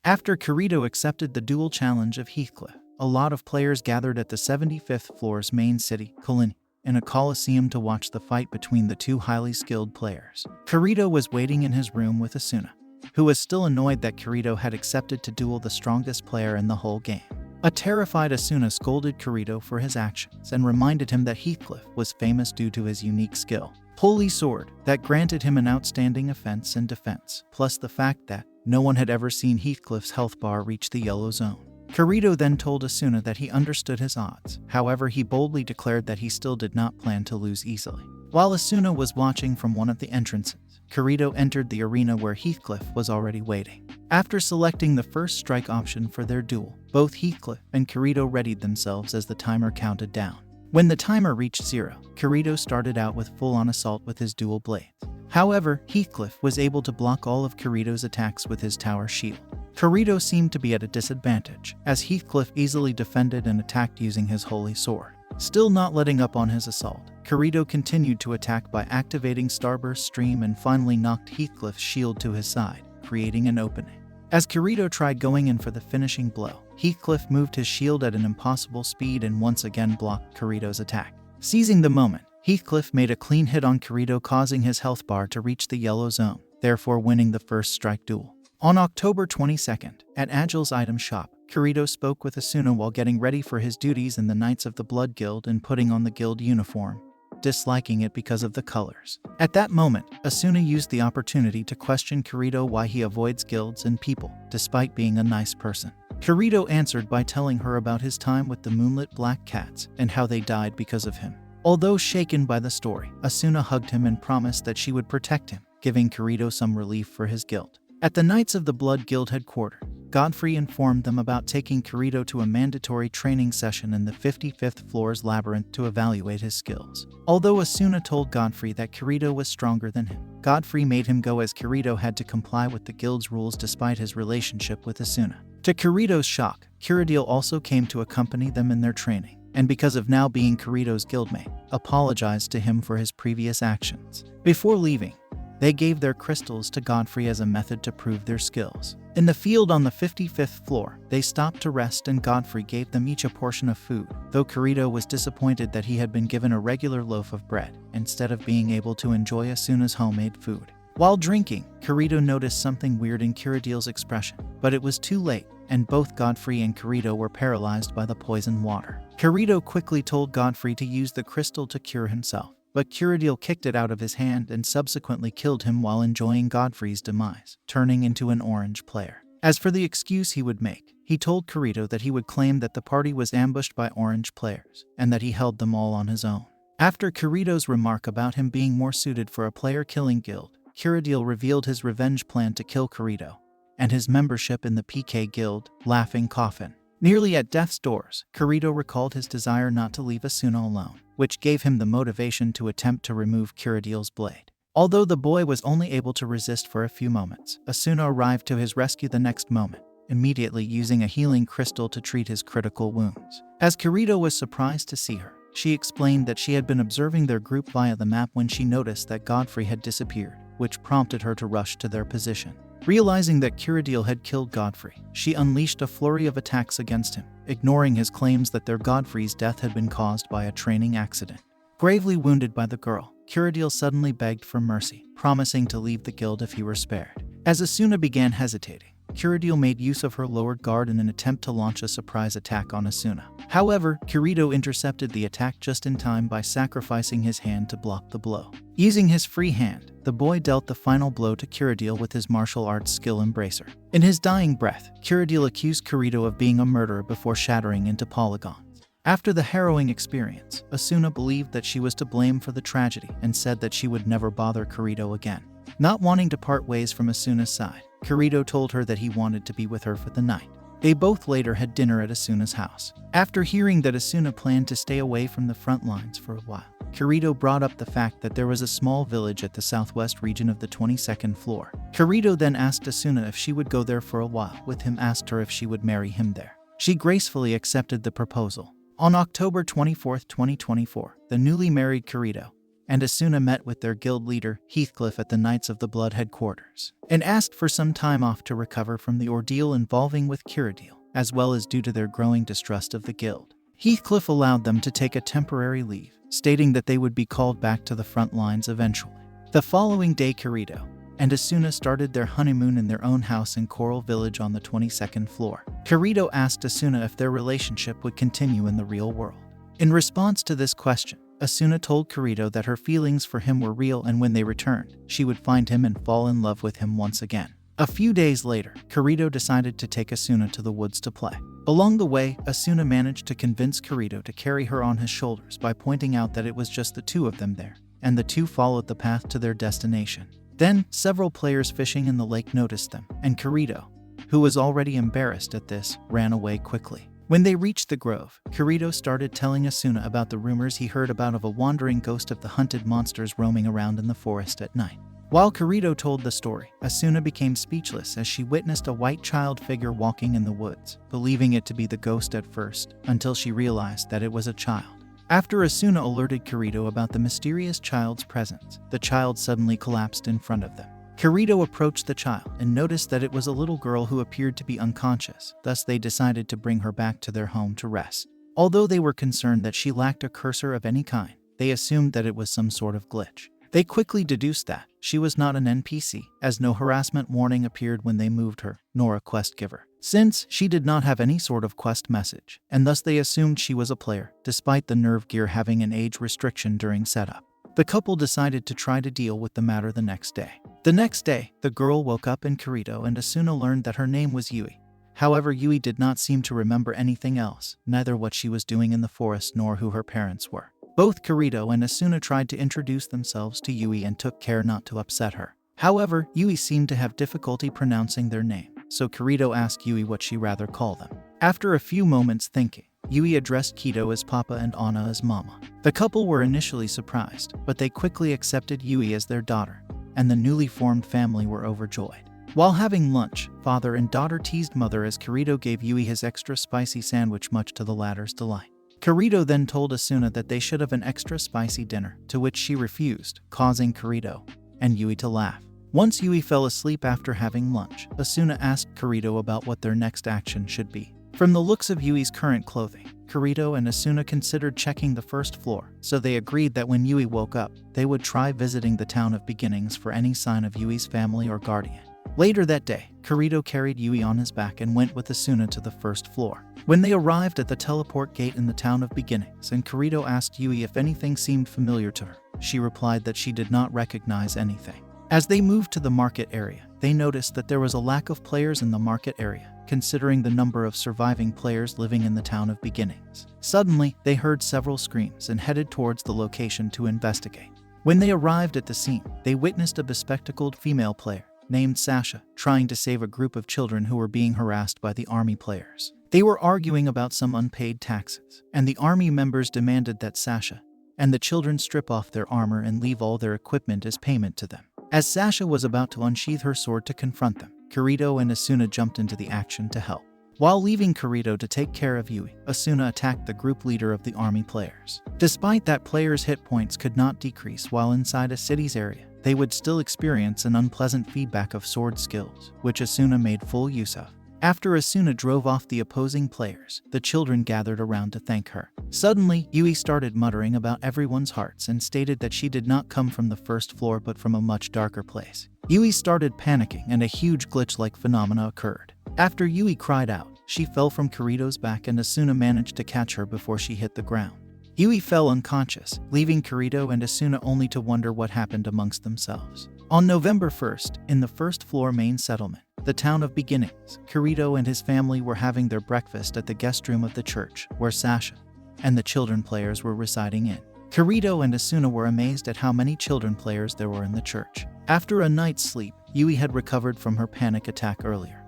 After Kirito accepted the duel challenge of Heathcliff, a lot of players gathered at the 75th floor's main city, Colini, in a coliseum to watch the fight between the two highly skilled players. Kirito was waiting in his room with Asuna, who was still annoyed that Kirito had accepted to duel the strongest player in the whole game. A terrified Asuna scolded Kirito for his actions and reminded him that Heathcliff was famous due to his unique skill, Holy Sword, that granted him an outstanding offense and defense, plus the fact that no one had ever seen Heathcliff's health bar reach the yellow zone. Kirito then told Asuna that he understood his odds. However, he boldly declared that he still did not plan to lose easily. While Asuna was watching from one of the entrances, Kirito entered the arena where Heathcliff was already waiting. After selecting the first strike option for their duel, both Heathcliff and Kirito readied themselves as the timer counted down. When the timer reached 0, Kirito started out with full-on assault with his dual blades. However, Heathcliff was able to block all of Kirito's attacks with his tower shield. Kirito seemed to be at a disadvantage, as Heathcliff easily defended and attacked using his Holy Sword. Still not letting up on his assault, Kirito continued to attack by activating Starburst Stream and finally knocked Heathcliff's shield to his side, creating an opening. As Kirito tried going in for the finishing blow, Heathcliff moved his shield at an impossible speed and once again blocked Kirito's attack. Seizing the moment, Heathcliff made a clean hit on Kirito, causing his health bar to reach the yellow zone, therefore winning the first strike duel. On October 22nd, at Agile's item shop, Kirito spoke with Asuna while getting ready for his duties in the Knights of the Blood Guild and putting on the guild uniform, disliking it because of the colors. At that moment, Asuna used the opportunity to question Kirito why he avoids guilds and people, despite being a nice person. Kirito answered by telling her about his time with the Moonlit Black Cats and how they died because of him. Although shaken by the story, Asuna hugged him and promised that she would protect him, giving Kirito some relief for his guilt. At the Knights of the Blood Guild headquarters, Godfrey informed them about taking Kirito to a mandatory training session in the 55th floor's labyrinth to evaluate his skills. Although Asuna told Godfrey that Kirito was stronger than him, Godfrey made him go as Kirito had to comply with the guild's rules despite his relationship with Asuna. To Kirito's shock, Kiradil also came to accompany them in their training, and because of now being Kirito's guildmate, apologized to him for his previous actions. Before leaving, they gave their crystals to Godfrey as a method to prove their skills. In the field on the 55th floor, they stopped to rest and Godfrey gave them each a portion of food, though Kirito was disappointed that he had been given a regular loaf of bread, instead of being able to enjoy Asuna's homemade food. While drinking, Kirito noticed something weird in Kiradil's expression, but it was too late, and both Godfrey and Kirito were paralyzed by the poison water. Kirito quickly told Godfrey to use the crystal to cure himself, but Kiradil kicked it out of his hand and subsequently killed him while enjoying Godfrey's demise, turning into an orange player. As for the excuse he would make, he told Kirito that he would claim that the party was ambushed by orange players, and that he held them all on his own. After Kirito's remark about him being more suited for a player-killing guild, Kiradil revealed his revenge plan to kill Kirito, and his membership in the PK Guild, Laughing Coffin. Nearly at death's doors, Kirito recalled his desire not to leave Asuna alone, which gave him the motivation to attempt to remove Kiradil's blade. Although the boy was only able to resist for a few moments, Asuna arrived to his rescue the next moment, immediately using a healing crystal to treat his critical wounds. As Kirito was surprised to see her, she explained that she had been observing their group via the map when she noticed that Godfrey had disappeared, which prompted her to rush to their position. Realizing that Kiradil had killed Godfrey, she unleashed a flurry of attacks against him, ignoring his claims that their Godfrey's death had been caused by a training accident. Gravely wounded by the girl, Kiradil suddenly begged for mercy, promising to leave the guild if he were spared. As Asuna began hesitating, Kiradil made use of her lowered guard in an attempt to launch a surprise attack on Asuna. However, Kirito intercepted the attack just in time by sacrificing his hand to block the blow. Using his free hand, the boy dealt the final blow to Kiradil with his martial arts skill Embracer. In his dying breath, Kiradil accused Kirito of being a murderer before shattering into polygons. After the harrowing experience, Asuna believed that she was to blame for the tragedy and said that she would never bother Kirito again. Not wanting to part ways from Asuna's side, Kirito told her that he wanted to be with her for the night. They both later had dinner at Asuna's house. After hearing that Asuna planned to stay away from the front lines for a while, Kirito brought up the fact that there was a small village at the southwest region of the 22nd floor. Kirito then asked Asuna if she would go there for a while, with him asked her if she would marry him there. She gracefully accepted the proposal. On October 24, 2024, the newly married Kirito, and Asuna met with their guild leader, Heathcliff, at the Knights of the Blood headquarters, and asked for some time off to recover from the ordeal involving with Cyrodiil, as well as due to their growing distrust of the guild. Heathcliff allowed them to take a temporary leave, stating that they would be called back to the front lines eventually. The following day, Kirito and Asuna started their honeymoon in their own house in Coral Village on the 22nd floor. Kirito asked Asuna if their relationship would continue in the real world. In response to this question, Asuna told Kirito that her feelings for him were real, and when they returned, she would find him and fall in love with him once again. A few days later, Kirito decided to take Asuna to the woods to play. Along the way, Asuna managed to convince Kirito to carry her on his shoulders by pointing out that it was just the two of them there, and the two followed the path to their destination. Then, several players fishing in the lake noticed them, and Kirito, who was already embarrassed at this, ran away quickly. When they reached the grove, Kirito started telling Asuna about the rumors he heard about of a wandering ghost of the hunted monsters roaming around in the forest at night. While Kirito told the story, Asuna became speechless as she witnessed a white child figure walking in the woods, believing it to be the ghost at first, until she realized that it was a child. After Asuna alerted Kirito about the mysterious child's presence, the child suddenly collapsed in front of them. Kirito approached the child and noticed that it was a little girl who appeared to be unconscious, thus they decided to bring her back to their home to rest. Although they were concerned that she lacked a cursor of any kind, they assumed that it was some sort of glitch. They quickly deduced that she was not an NPC, as no harassment warning appeared when they moved her, nor a quest giver, since she did not have any sort of quest message, and thus they assumed she was a player, despite the nerve gear having an age restriction during setup. The couple decided to try to deal with the matter the next day. The next day, the girl woke up and Kirito and Asuna learned that her name was Yui. However, Yui did not seem to remember anything else, neither what she was doing in the forest nor who her parents were. Both Kirito and Asuna tried to introduce themselves to Yui and took care not to upset her. However, Yui seemed to have difficulty pronouncing their name, so Kirito asked Yui what she rather call them. After a few moments thinking, Yui addressed Kito as Papa and Anna as Mama. The couple were initially surprised, but they quickly accepted Yui as their daughter, and the newly formed family were overjoyed. While having lunch, father and daughter teased mother as Kirito gave Yui his extra spicy sandwich, much to the latter's delight. Kirito then told Asuna that they should have an extra spicy dinner, to which she refused, causing Kirito and Yui to laugh. Once Yui fell asleep after having lunch, Asuna asked Kirito about what their next action should be. From the looks of Yui's current clothing, Kirito and Asuna considered checking the first floor, so they agreed that when Yui woke up, they would try visiting the town of beginnings for any sign of Yui's family or guardian. Later that day, Kirito carried Yui on his back and went with Asuna to the first floor. When they arrived at the teleport gate in the town of beginnings and Kirito asked Yui if anything seemed familiar to her, she replied that she did not recognize anything. As they moved to the market area, they noticed that there was a lack of players in the market area, considering the number of surviving players living in the town of beginnings. Suddenly, they heard several screams and headed towards the location to investigate. When they arrived at the scene, they witnessed a bespectacled female player named Sasha trying to save a group of children who were being harassed by the army players. They were arguing about some unpaid taxes, and the army members demanded that Sasha and the children strip off their armor and leave all their equipment as payment to them. As Sasha was about to unsheath her sword to confront them, Kirito and Asuna jumped into the action to help. While leaving Kirito to take care of Yui, Asuna attacked the group leader of the army players. Despite that, players' hit points could not decrease while inside a city's area. They would still experience an unpleasant feedback of sword skills, which Asuna made full use of. After Asuna drove off the opposing players, the children gathered around to thank her. Suddenly, Yui started muttering about everyone's hearts and stated that she did not come from the first floor but from a much darker place. Yui started panicking and a huge glitch-like phenomena occurred. After Yui cried out, she fell from Kirito's back and Asuna managed to catch her before she hit the ground. Yui fell unconscious, leaving Kirito and Asuna only to wonder what happened amongst themselves. On November 1st, in the first floor main settlement, the town of beginnings, Kirito and his family were having their breakfast at the guest room of the church, where Sasha and the children players were residing in. Kirito and Asuna were amazed at how many children players there were in the church. After a night's sleep, Yui had recovered from her panic attack earlier.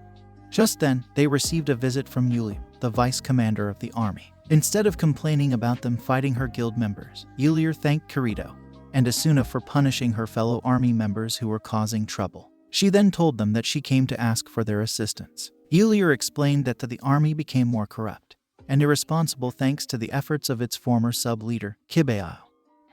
Just then, they received a visit from Yulia, the vice commander of the army. Instead of complaining about them fighting her guild members, Yulia thanked Kirito and Asuna for punishing her fellow army members who were causing trouble. She then told them that she came to ask for their assistance. Yulia explained that the army became more corrupt and irresponsible thanks to the efforts of its former sub-leader, Kibeao.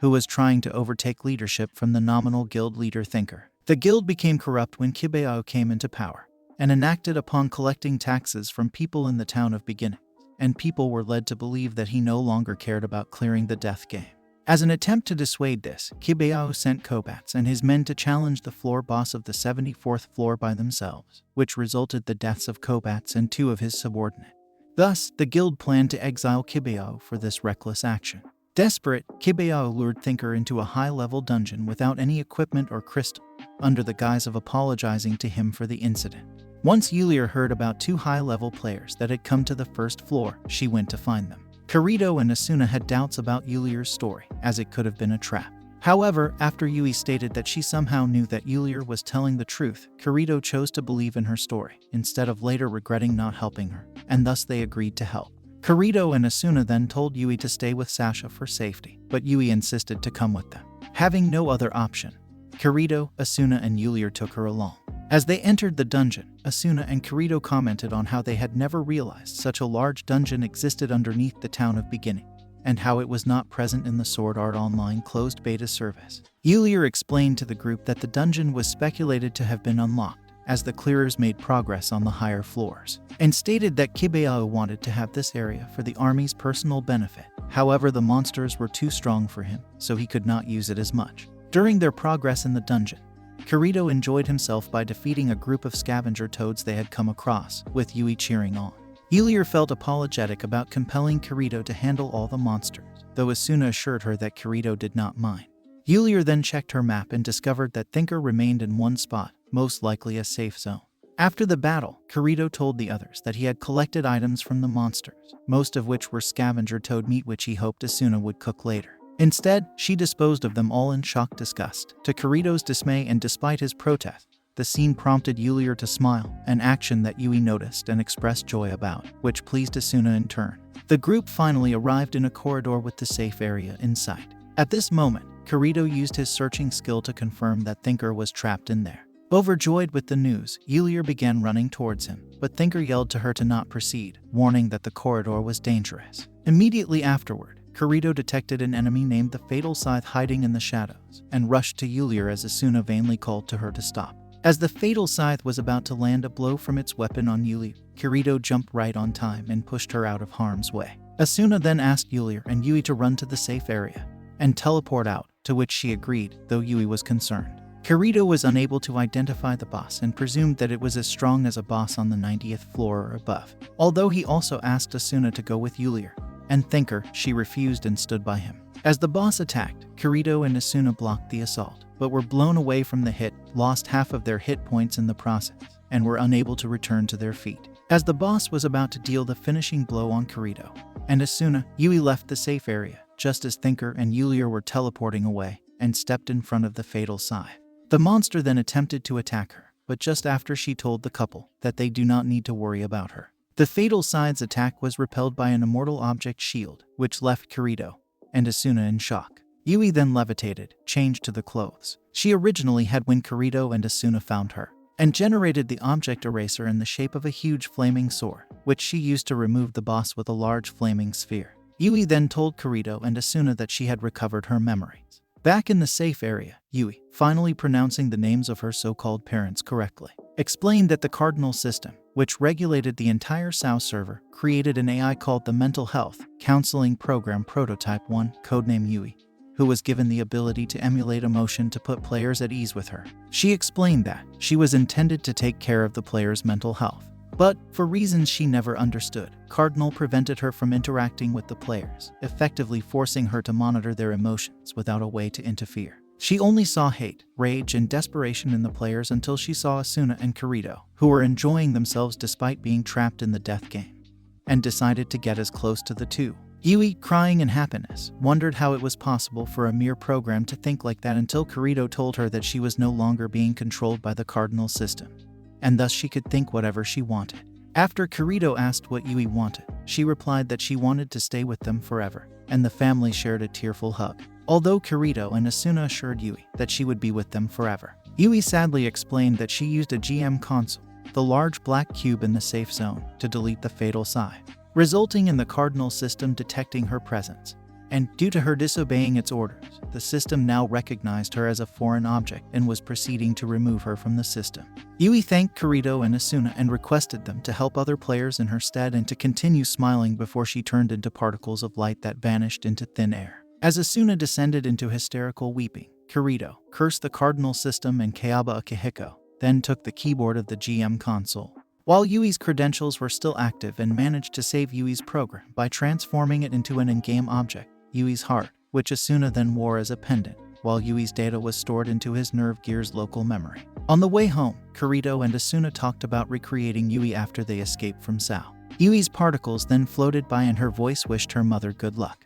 who was trying to overtake leadership from the nominal guild leader Thinker. The guild became corrupt when Kibeao came into power and enacted upon collecting taxes from people in the town of Beginning, and people were led to believe that he no longer cared about clearing the death game. As an attempt to dissuade this, Kibeao sent Kobats and his men to challenge the floor boss of the 74th floor by themselves, which resulted the deaths of Kobats and 2 of his subordinates. Thus, the guild planned to exile Kibeao for this reckless action. Desperate, Kibeao lured Thinker into a high-level dungeon without any equipment or crystal, under the guise of apologizing to him for the incident. Once Yulia heard about 2 high-level players that had come to the first floor, she went to find them. Kirito and Asuna had doubts about Yulia's story, as it could have been a trap. However, after Yui stated that she somehow knew that Yulia was telling the truth, Kirito chose to believe in her story, instead of later regretting not helping her, and thus they agreed to help. Kirito and Asuna then told Yui to stay with Sasha for safety, but Yui insisted to come with them. Having no other option, Kirito, Asuna, and Yulia took her along. As they entered the dungeon, Asuna and Kirito commented on how they had never realized such a large dungeon existed underneath the town of Beginning, and how it was not present in the Sword Art Online closed beta service. Yulia explained to the group that the dungeon was speculated to have been unlocked, as the clearers made progress on the higher floors, and stated that Kibeao wanted to have this area for the army's personal benefit. However, the monsters were too strong for him, so he could not use it as much. During their progress in the dungeon, Kirito enjoyed himself by defeating a group of scavenger toads they had come across, with Yui cheering on. Yulia felt apologetic about compelling Kirito to handle all the monsters, though Asuna assured her that Kirito did not mind. Yulia then checked her map and discovered that Thinker remained in one spot, most likely a safe zone. After the battle, Kirito told the others that he had collected items from the monsters, most of which were scavenger toad meat which he hoped Asuna would cook later. Instead, she disposed of them all in shocked disgust. To Kirito's dismay and despite his protest, the scene prompted Yulia to smile, an action that Yui noticed and expressed joy about, which pleased Asuna in turn. The group finally arrived in a corridor with the safe area in sight. At this moment, Kirito used his searching skill to confirm that Thinker was trapped in there. Overjoyed with the news, Yulia began running towards him, but Thinker yelled to her to not proceed, warning that the corridor was dangerous. Immediately afterward, Kirito detected an enemy named the Fatal Scythe hiding in the shadows, and rushed to Yulia as Asuna vainly called to her to stop. As the Fatal Scythe was about to land a blow from its weapon on Yulia, Kirito jumped right on time and pushed her out of harm's way. Asuna then asked Yulia and Yui to run to the safe area and teleport out, to which she agreed, though Yui was concerned. Kirito was unable to identify the boss and presumed that it was as strong as a boss on the 90th floor or above. Although he also asked Asuna to go with Yulia and Thinker, she refused and stood by him. As the boss attacked, Kirito and Asuna blocked the assault, but were blown away from the hit, lost half of their hit points in the process, and were unable to return to their feet. As the boss was about to deal the finishing blow on Kirito and Asuna, Yui left the safe area, just as Thinker and Yulia were teleporting away, and stepped in front of the Fatal Scythe. The monster then attempted to attack her, but just after she told the couple that they do not need to worry about her. The Fatal Scythe's attack was repelled by an immortal object shield, which left Kirito and Asuna in shock. Yui then levitated, changed to the clothes she originally had when Kirito and Asuna found her, and generated the object eraser in the shape of a huge flaming sword, which she used to remove the boss with a large flaming sphere. Yui then told Kirito and Asuna that she had recovered her memories. Back in the safe area, Yui, finally pronouncing the names of her so-called parents correctly, explained that the Cardinal system, which regulated the entire SAO server, created an AI called the Mental Health Counseling Program Prototype 1, codename Yui, who was given the ability to emulate emotion to put players at ease with her. She explained that she was intended to take care of the player's mental health, but for reasons she never understood, Cardinal prevented her from interacting with the players, effectively forcing her to monitor their emotions without a way to interfere. She only saw hate, rage, and desperation in the players until she saw Asuna and Kirito, who were enjoying themselves despite being trapped in the death game, and decided to get as close to the two. Yui, crying in happiness, wondered how it was possible for a mere program to think like that until Kirito told her that she was no longer being controlled by the Cardinal system, and thus she could think whatever she wanted. After Kirito asked what Yui wanted, she replied that she wanted to stay with them forever, and the family shared a tearful hug. Although Kirito and Asuna assured Yui that she would be with them forever, Yui sadly explained that she used a GM console, the large black cube in the safe zone, to delete the Fatal Scythe, resulting in the Cardinal system detecting her presence and due to her disobeying its orders, the system now recognized her as a foreign object and was proceeding to remove her from the system. Yui thanked Kirito and Asuna and requested them to help other players in her stead and to continue smiling before she turned into particles of light that vanished into thin air. As Asuna descended into hysterical weeping, Kirito cursed the Cardinal system and Kayaba Akihiko, then took the keyboard of the GM console. While Yui's credentials were still active and managed to save Yui's program by transforming it into an in-game object, Yui's heart, which Asuna then wore as a pendant, while Yui's data was stored into his nerve gear's local memory. On the way home, Kirito and Asuna talked about recreating Yui after they escaped from Sao. Yui's particles then floated by and her voice wished her mother good luck.